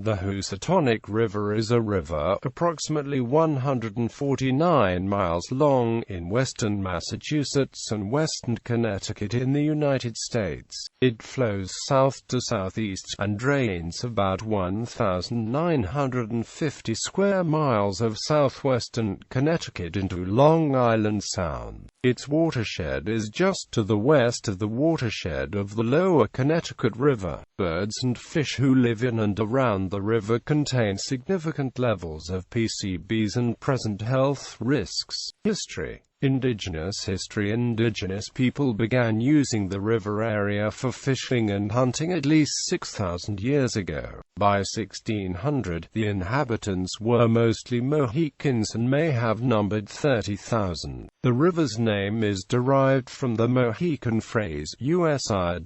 The Housatonic River is a river, approximately 149 miles long, in western Massachusetts and western Connecticut in the United States. It flows south to southeast, and drains about 1,950 square miles of southwestern Connecticut into Long Island Sound. Its watershed is just to the west of the watershed of the lower Connecticut River. Birds and fish who live in and around the river contain significant levels of PCBs and present health risks. History. Indigenous history. Indigenous people began using the river area for fishing and hunting at least 6,000 years ago. By 1600, the inhabitants were mostly Mohicans and may have numbered 30,000. The river's name is derived from the Mohican phrase Usidinuk,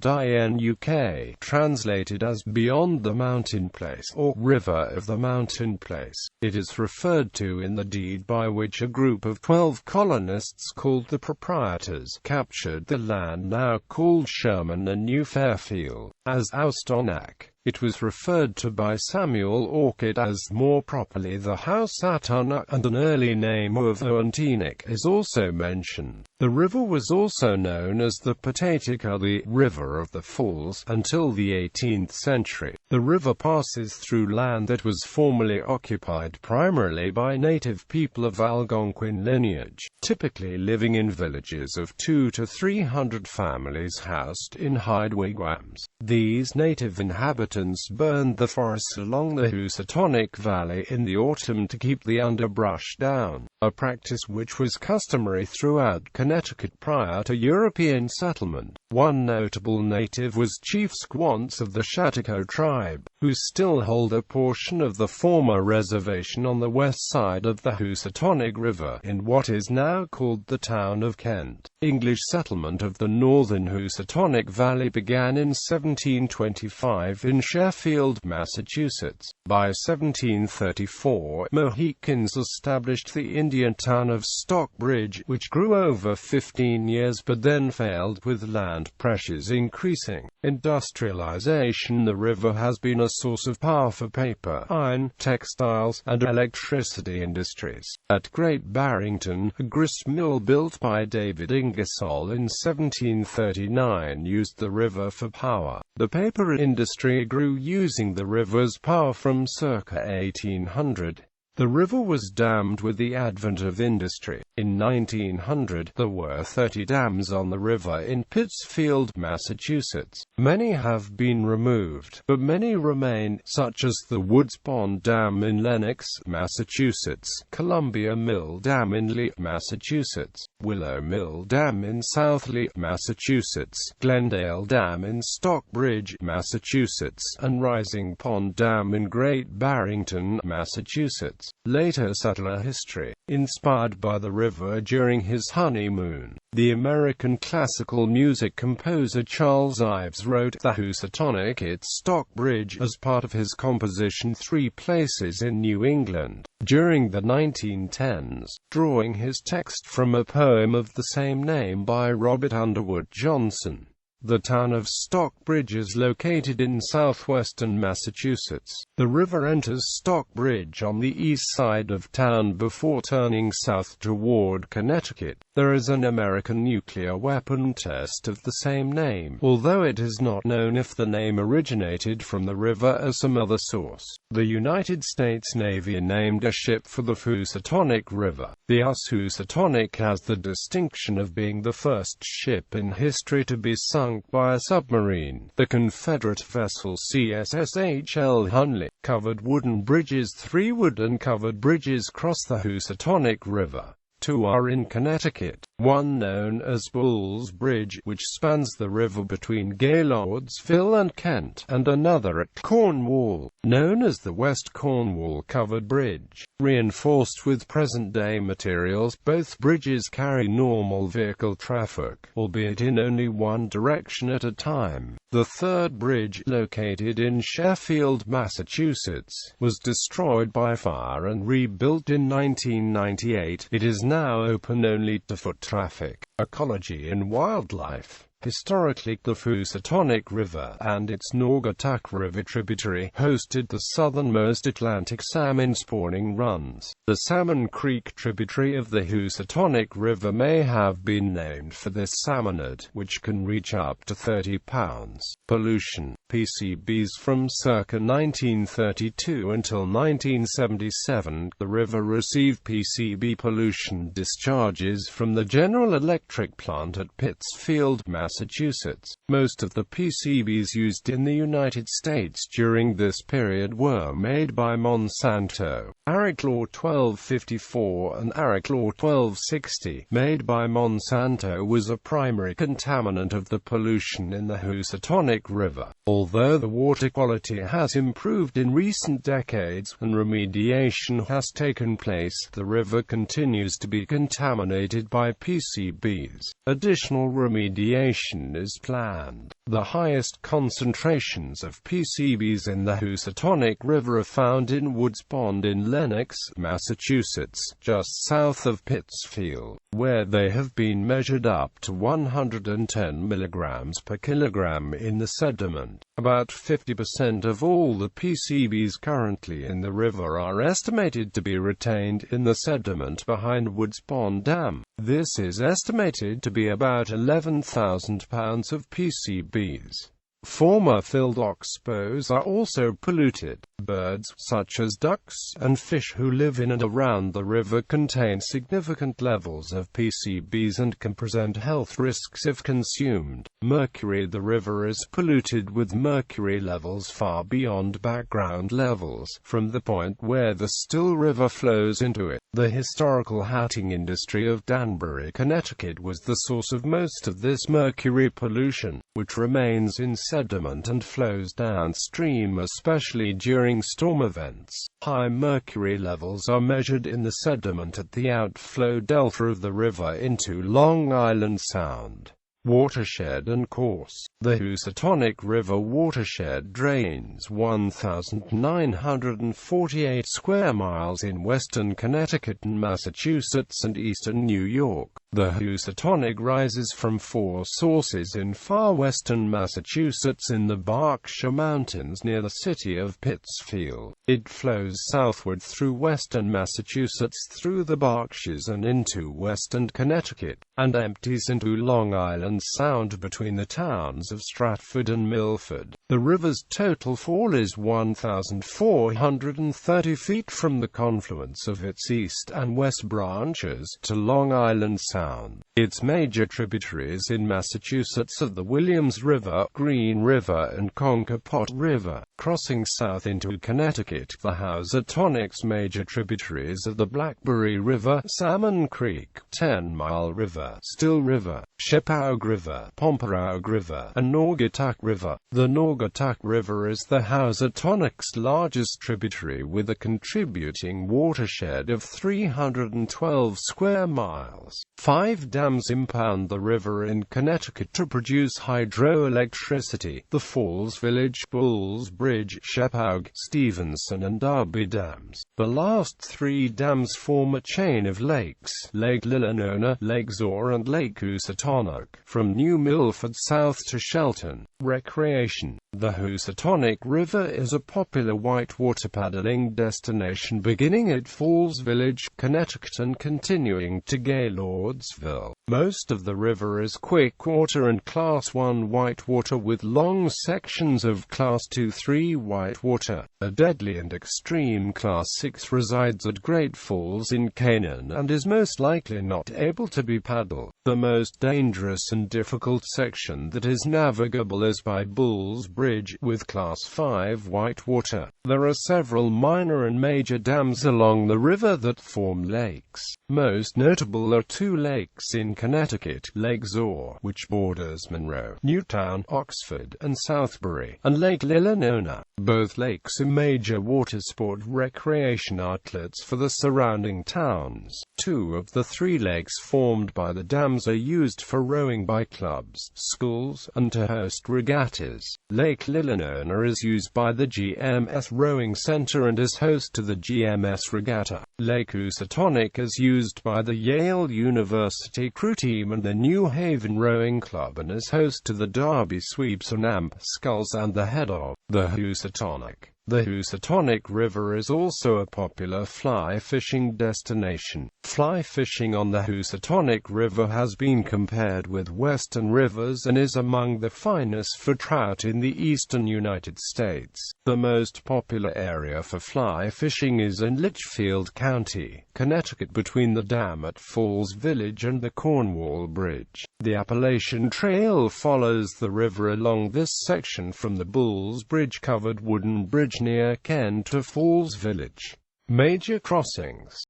translated as beyond the mountain place or river of the mountain place. It is referred to in the deed by which a group of 12 colonists called the proprietors captured the land now called Sherman and New Fairfield as Housatonic. It was referred to by Samuel Orchid as more properly the Housatonic, and an early name of Housatonic is also mentioned. The river was also known as the Patatica, the River of the Falls, until the 18th century. The river passes through land that was formerly occupied primarily by native people of Algonquin lineage, typically living in villages of 200 to 300 families housed in hide wigwams. These native inhabitants burned the forests along the Housatonic Valley in the autumn to keep the underbrush down, a practice which was customary throughout Connecticut prior to European settlement. One notable native was Chief Squants of the Chateau tribe, who still hold a portion of the former reservation on the west side of the Housatonic River, in what is now called the town of Kent. English settlement of the northern Housatonic Valley began in 1725 in Sheffield, Massachusetts. By 1734, Mohicans established the Indian town of Stockbridge, which grew over 15 years but then failed with land pressures increasing. Industrialization. The river has been a source of power for paper, iron, textiles, and electricity industries. At Great Barrington, a grist mill built by David Ingersoll in 1739 used the river for power. The paper industry grew using the river's power from circa 1800. The river was dammed with the advent of industry. In 1900, there were 30 dams on the river in Pittsfield, Massachusetts. Many have been removed, but many remain, such as the Woods Pond Dam in Lenox, Massachusetts, Columbia Mill Dam in Lee, Massachusetts, Willow Mill Dam in South Lee, Massachusetts, Glendale Dam in Stockbridge, Massachusetts, and Rising Pond Dam in Great Barrington, Massachusetts. Later settler history. Inspired by the river during his honeymoon, the American classical music composer Charles Ives wrote the Housatonic.It Stockbridge as part of his composition Three Places in New England during the 1910s, drawing his text from a poem of the same name by Robert Underwood Johnson. The town of Stockbridge is located in southwestern Massachusetts. The river enters Stockbridge on the east side of town before turning south toward Connecticut. There is an American nuclear weapon test of the same name, although it is not known if the name originated from the river or some other source. The United States Navy named a ship for the Housatonic River. The Housatonic has the distinction of being the first ship in history to be sunk by a submarine. The Confederate vessel CSS H.L. Hunley covered wooden bridges. 3 wooden covered bridges cross the Housatonic River. 2 are in Connecticut, one known as Bull's Bridge, which spans the river between Gaylordsville and Kent, and another at Cornwall, known as the West Cornwall Covered Bridge. Reinforced with present-day materials, both bridges carry normal vehicle traffic, albeit in only one direction at a time. The third bridge, located in Sheffield, Massachusetts, was destroyed by fire and rebuilt in 1998. It is now open only to foot traffic. Ecology and wildlife. Historically, the Housatonic River and its Naugatuck River tributary hosted the southernmost Atlantic salmon spawning runs. The Salmon Creek tributary of the Housatonic River may have been named for this salmonid, which can reach up to 30 pounds. Pollution. PCBs. From circa 1932 until 1977, the river received PCB pollution discharges from the General Electric plant at Pittsfield, Massachusetts. Most of the PCBs used in the United States during this period were made by Monsanto. ARIC Law 1254 and ARIC Law 1260, made by Monsanto, was a primary contaminant of the pollution in the Housatonic River. Although the water quality has improved in recent decades and remediation has taken place, the river continues to be contaminated by PCBs. Additional remediation is planned. The highest concentrations of PCBs in the Housatonic River are found in Woods Pond in Lenox, Massachusetts, just south of Pittsfield, where they have been measured up to 110 milligrams per kilogram in the sediment. About 50% of all the PCBs currently in the river are estimated to be retained in the sediment behind Woods Pond Dam. This is estimated to be about 11,000 pounds of PCBs. Former fill oxbows are also polluted. Birds, such as ducks, and fish who live in and around the river contain significant levels of PCBs and can present health risks if consumed. Mercury. The river is polluted with mercury levels far beyond background levels, from the point where the Still River flows into it. The historical hatting industry of Danbury, Connecticut was the source of most of this mercury pollution, which remains in sediment and flows downstream, especially during storm events. High mercury levels are measured in the sediment at the outflow delta of the river into Long Island Sound. Watershed and course. The Housatonic River watershed drains 1,948 square miles in western Connecticut and Massachusetts and eastern New York. The Housatonic rises from four sources in far western Massachusetts in the Berkshire Mountains near the city of Pittsfield. It flows southward through western Massachusetts through the Berkshires and into western Connecticut, and empties into Long Island Sound between the towns of Stratford and Milford. The river's total fall is 1,430 feet from the confluence of its east and west branches to Long Island Sound. Its major tributaries in Massachusetts are the Williams River, Green River and Concord River. Crossing south into Connecticut, the Housatonic's major tributaries are the Blackberry River, Salmon Creek, 10-Mile River, Still River, Chepaug River, Pomperaug River, and Naugatuck River. The Naugatuck River is the Housatonic's largest tributary with a contributing watershed of 312 square miles. 5 dams impound the river in Connecticut to produce hydroelectricity: the Falls Village, Bulls Bridge, Chepaug, Stevenson and Darby dams. The last 3 dams form a chain of lakes: Lake Lilanona, Lake Zor and Lake Housatonic, from New Milford south to Shelton. Recreation. The Housatonic River is a popular whitewater paddling destination beginning at Falls Village, Connecticut and continuing to Gaylordsville. Most of the river is quick water and Class 1 whitewater with long sections of Class 2-3 whitewater. A deadly and extreme Class 6 resides at Great Falls in Canaan and is most likely not able to be paddled. The most dangerous and difficult section that is navigable is by Bulls Bridge, with Class 5 whitewater. There are several minor and major dams along the river that form lakes. Most notable are 2 lakes in Connecticut: Lake Zor, which borders Monroe, Newtown, Oxford, and Southbury, and Lake Lilanona. Both lakes are major watersport recreation outlets for the surrounding towns. 2 of the 3 lakes formed by the dams are used for rowing by clubs, schools, and to host regattas. Lake Lake Lilinona is used by the GMS Rowing Center and is host to the GMS Regatta. Lake Housatonic is used by the Yale University crew team and the New Haven Rowing Club and is host to the Derby Sweeps on Amp Sculls and the head of the Housatonic. The Housatonic River is also a popular fly fishing destination. Fly fishing on the Housatonic River has been compared with western rivers and is among the finest for trout in the eastern United States. The most popular area for fly fishing is in Litchfield County, Connecticut, between the dam at Falls Village and the Cornwall Bridge. The Appalachian Trail follows the river along this section from the Bulls Bridge covered wooden bridge near Ken to Falls Village. Major crossings